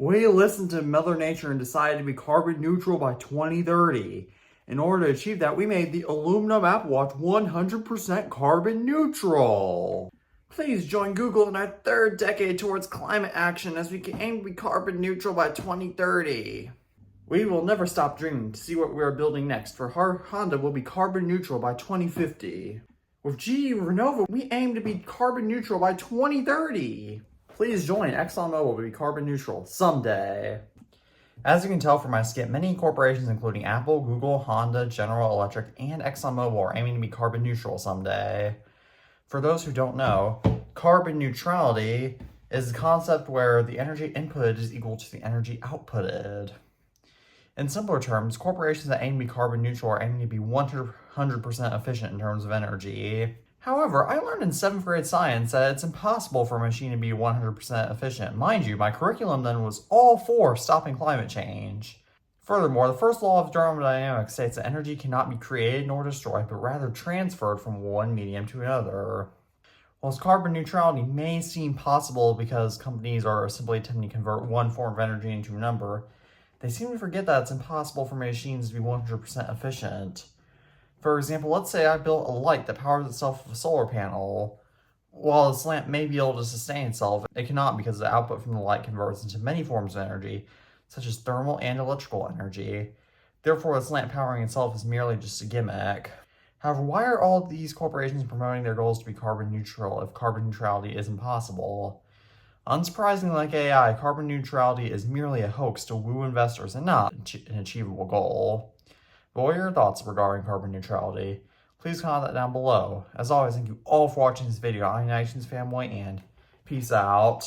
We listened to Mother Nature and decided to be carbon neutral by 2030. In order to achieve that, we made the aluminum Apple Watch 100% carbon neutral. Please join Google in our third decade towards climate action as we aim to be carbon neutral by 2030. We will never stop dreaming to see what we are building next, for Honda will be carbon neutral by 2050. With GE Renova, we aim to be carbon neutral by 2030. Please join ExxonMobil to be carbon neutral someday. As you can tell from my skit, many corporations including Apple, Google, Honda, General Electric, and ExxonMobil are aiming to be carbon neutral someday. For those who don't know, carbon neutrality is a concept where the energy inputted is equal to the energy outputted. In simpler terms, corporations that aim to be carbon neutral are aiming to be 100% efficient in terms of energy. However, I learned in 7th grade science that it's impossible for a machine to be 100% efficient. Mind you, my curriculum then was all for stopping climate change. Furthermore, the first law of thermodynamics states that energy cannot be created nor destroyed, but rather transferred from one medium to another. Whilst carbon neutrality may seem possible because companies are simply attempting to convert one form of energy into another, they seem to forget that it's impossible for machines to be 100% efficient. For example, let's say I built a light that powers itself with a solar panel. While this lamp may be able to sustain itself, it cannot because the output from the light converts into many forms of energy, such as thermal and electrical energy. Therefore, this lamp powering itself is merely just a gimmick. However, why are all of these corporations promoting their goals to be carbon neutral if carbon neutrality is impossible? Unsurprisingly, like AI, carbon neutrality is merely a hoax to woo investors and not an achievable goal. But what are your thoughts regarding carbon neutrality? Please comment that down below. As always, thank you all for watching this video. I'm Nation's family, and peace out.